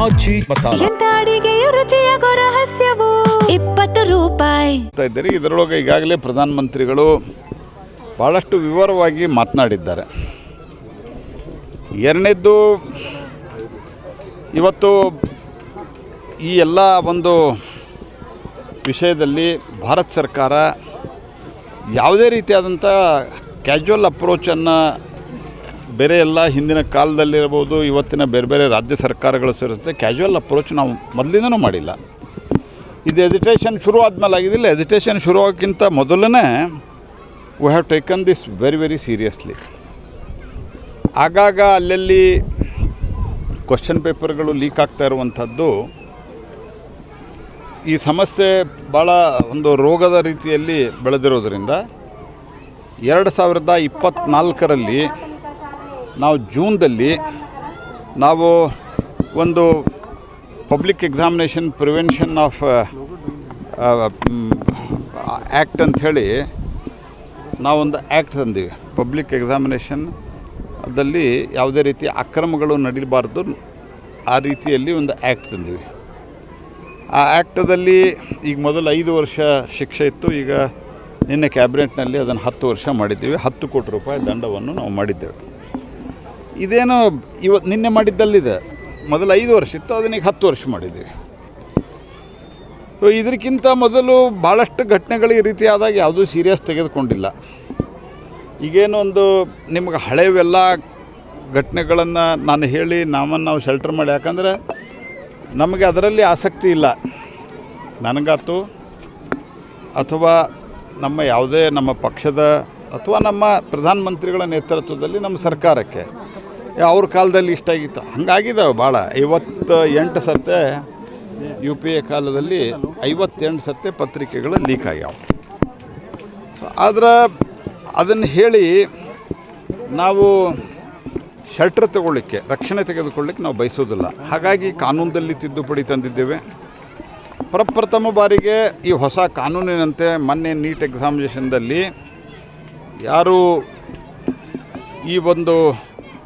ಆಚಿ ಮಸಾಲ. ಎಂತ ಅಡಿಗೆಯ ರುಚಿಯಾಗೋ ರಹಸ್ಯವು 20 ರೂಪಾಯಿ. ಇದರೊಳಗೆ ಈಗಾಗಲೇ ಪ್ರಧಾನಮಂತ್ರಿಗಳು ಭಾಳಷ್ಟು ವಿವರವಾಗಿ ಮಾತನಾಡಿದ್ದಾರೆ. ಎರಡನೇದ್ದು, ಇವತ್ತು ಈ ಎಲ್ಲ ಒಂದು ವಿಷಯದಲ್ಲಿ ಭಾರತ ಸರ್ಕಾರ ಯಾವುದೇ ರೀತಿಯಾದಂಥ ಕ್ಯಾಜುವಲ್ ಅಪ್ರೋಚನ್ನು ಬೇರೆ ಎಲ್ಲ ಹಿಂದಿನ ಕಾಲದಲ್ಲಿರ್ಬೋದು, ಇವತ್ತಿನ ಬೇರೆ ಬೇರೆ ರಾಜ್ಯ ಸರ್ಕಾರಗಳು ಸೇರಿಸುತ್ತೆ ಕ್ಯಾಜುವಲ್ ಅಪ್ರೋಚ್ ನಾವು ಮೊದಲಿಂದನೂ ಮಾಡಿಲ್ಲ. ಇದು ಎಜಿಟೇಷನ್ ಶುರು ಆದಮೇಲೆ ಆಗಿದ್ದಿಲ್ಲ. ಎಜಿಟೇಷನ್ ಶುರು ಆಗೋಕ್ಕಿಂತ ಮೊದಲನೇ we have taken this very very seriously. ಆಗಾಗ ಅಲ್ಲಲ್ಲಿ ಕ್ವಶನ್ ಪೇಪರ್ಗಳು ಲೀಕ್ ಆಗ್ತಾ ಇರುವಂಥದ್ದು ಈ ಸಮಸ್ಯೆ ಭಾಳ ಒಂದು ರೋಗದ ರೀತಿಯಲ್ಲಿ ಬೆಳೆದಿರೋದರಿಂದ 2024ರಲ್ಲಿ ನಾವು ಜೂನ್ದಲ್ಲಿ ನಾವು ಒಂದು public examination prevention of act ಅಂಥೇಳಿ ನಾವೊಂದು ಆ್ಯಕ್ಟ್ ತಂದೀವಿ. ಪಬ್ಲಿಕ್ ಎಕ್ಸಾಮಿನೇಷನ್ದಲ್ಲಿ ಯಾವುದೇ ರೀತಿ ಅಕ್ರಮಗಳು ನಡೀಬಾರ್ದು, ಆ ರೀತಿಯಲ್ಲಿ ಒಂದು ಆ್ಯಕ್ಟ್ ತಂದೀವಿ. ಆ ಆ್ಯಕ್ಟದಲ್ಲಿ ಈಗ ಮೊದಲು 5 ವರ್ಷ ಶಿಕ್ಷೆ ಇತ್ತು. ಈಗ ನಿನ್ನೆ ಕ್ಯಾಬಿನೆಟ್ನಲ್ಲಿ ಅದನ್ನು 10 ವರ್ಷ ಮಾಡಿದ್ದೀವಿ. 10 ಕೋಟಿ ರೂಪಾಯಿ ದಂಡವನ್ನು ನಾವು ಮಾಡಿದ್ದೇವೆ. ಇದೇನು ನಿನ್ನೆ ಮಾಡಿದ್ದಲ್ಲಿದೆ. ಮೊದಲು 5 ವರ್ಷ ಇತ್ತು, ಅದನ್ನೀಗ 10 ವರ್ಷ ಮಾಡಿದ್ದೀವಿ. ಇದಕ್ಕಿಂತ ಮೊದಲು ಭಾಳಷ್ಟು ಘಟನೆಗಳು ಈ ರೀತಿ ಆದಾಗ ಯಾವುದೂ ಸೀರಿಯಸ್ ತೆಗೆದುಕೊಂಡಿಲ್ಲ. ಈಗೇನು ಒಂದು ನಿಮ್ಗೆ ಹಳೆವೆಲ್ಲ ಘಟನೆಗಳನ್ನು ನಾನು ಹೇಳಿ ನಾವು ಶೆಲ್ಟರ್ ಮಾಡಿ, ಯಾಕಂದರೆ ನಮಗೆ ಅದರಲ್ಲಿ ಆಸಕ್ತಿ ಇಲ್ಲ. ನನಗಾತು ಅಥವಾ ನಮ್ಮ ಯಾವುದೇ ನಮ್ಮ ಪಕ್ಷದ ಅಥವಾ ನಮ್ಮ ಪ್ರಧಾನಮಂತ್ರಿಗಳ ನೇತೃತ್ವದಲ್ಲಿ ನಮ್ಮ ಸರ್ಕಾರಕ್ಕೆ ಅವ್ರ ಕಾಲದಲ್ಲಿ ಇಷ್ಟ ಆಗಿತ್ತು. ಹಂಗಾಗಿದ್ದಾವೆ ಭಾಳ. 58 ಸರ್ತೆ ಯು ಪಿ ಎ ಕಾಲದಲ್ಲಿ 58 ಸರ್ತೆ ಪತ್ರಿಕೆಗಳು ಲೀಕ್ ಆಗ್ಯಾವ. ಸೊ ಆದ್ರೆ ಅದನ್ನು ಹೇಳಿ ನಾವು ಶೆಲ್ಟರ್ ತಗೊಳ್ಳಿಕ್ಕೆ, ರಕ್ಷಣೆ ತೆಗೆದುಕೊಳ್ಳಿಕ್ಕೆ ನಾವು ಬಯಸೋದಿಲ್ಲ. ಹಾಗಾಗಿ ಕಾನೂನಲ್ಲಿ ತಿದ್ದುಪಡಿ ತಂದಿದ್ದೇವೆ. ಪ್ರಪ್ರಥಮ ಬಾರಿಗೆ ಈ ಹೊಸ ಕಾನೂನಿನಂತೆ ಮೊನ್ನೆ ನೀಟ್ ಎಕ್ಸಾಮಿನೇಷನ್ದಲ್ಲಿ ಯಾರು ಈ ಒಂದು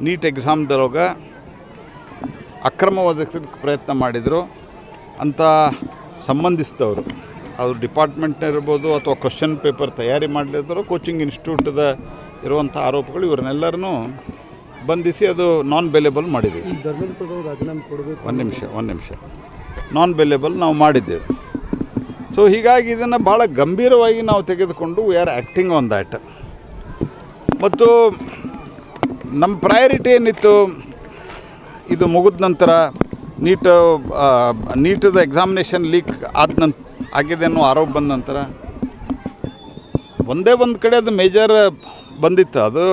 ನೀಟ್ ಎಕ್ಸಾಮ್ದೊಳಗೆ ಅಕ್ರಮ ಒದಗಿಸೋದಕ್ಕೆ ಪ್ರಯತ್ನ ಮಾಡಿದರು ಅಂತ ಸಂಬಂಧಿಸಿದವರು, ಅದು ಡಿಪಾರ್ಟ್ಮೆಂಟ್ನ ಇರ್ಬೋದು ಅಥವಾ ಕ್ವಶನ್ ಪೇಪರ್ ತಯಾರಿ ಮಾಡಲಿದ್ರು, ಕೋಚಿಂಗ್ ಇನ್ಸ್ಟಿಟ್ಯೂಟದ ಇರುವಂಥ ಆರೋಪಗಳು, ಇವರನ್ನೆಲ್ಲರೂ ಬಂಧಿಸಿ ಅದು ನಾನ್ ಬೇಲೇಬಲ್ ಮಾಡಿದ್ದೀವಿ. ಒಂದು ನಿಮಿಷ ನಾನ್ ಬೇಲೇಬಲ್ ನಾವು ಮಾಡಿದ್ದೇವೆ. ಸೊ ಹೀಗಾಗಿ ಇದನ್ನು ಭಾಳ ಗಂಭೀರವಾಗಿ ನಾವು ತೆಗೆದುಕೊಂಡು we are acting on that. ಮತ್ತು ನಮ್ಮ ಪ್ರಯಾರಿಟಿ ಏನಿತ್ತು, ಇದು ಮುಗಿದ ನಂತರ ನೀಟದ ಎಕ್ಸಾಮಿನೇಷನ್ ಲೀಕ್ ಆಗಿದೆ ಅನ್ನೋ ಆರೋಪ ಬಂದ ನಂತರ ಒಂದೇ ಒಂದು ಕಡೆ ಅದು ಮೇಜರ್ ಬಂದಿತ್ತು. ಅದು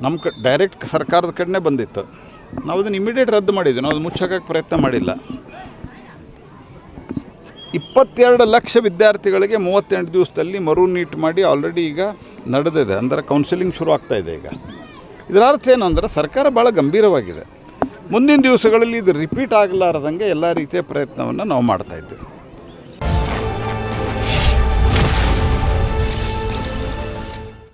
ನಮ್ಮ ಡೈರೆಕ್ಟ್ ಸರ್ಕಾರದ ಕಡೆನೇ ಬಂದಿತ್ತು. ನಾವು ಅದನ್ನು ಇಮಿಡಿಯೇಟ್ ರದ್ದು ಮಾಡಿದ್ವಿ. ನಾವು ಅದು ಮುಚ್ಚೋಕ್ಕೆ ಪ್ರಯತ್ನ ಮಾಡಿಲ್ಲ. 22 ಲಕ್ಷ ವಿದ್ಯಾರ್ಥಿಗಳಿಗೆ 38 ದಿವಸದಲ್ಲಿ ಮರು ನೀಟ್ ಮಾಡಿ ಆಲ್ರೆಡಿ ಈಗ ನಡೆದಿದೆ. ಅಂದರೆ ಕೌನ್ಸಿಲಿಂಗ್ ಶುರು ಆಗ್ತಾಯಿದೆ. ಈಗ ಇದರ ಅರ್ಥ ಏನು ಅಂದರೆ ಸರ್ಕಾರ ಭಾಳ ಗಂಭೀರವಾಗಿದೆ. ಮುಂದಿನ ದಿವಸಗಳಲ್ಲಿ ಇದು ರಿಪೀಟ್ ಆಗಲಾರ್ದಂಗೆ ಎಲ್ಲ ರೀತಿಯ ಪ್ರಯತ್ನವನ್ನು ನಾವು ಮಾಡ್ತಾಯಿದ್ದೇವೆ.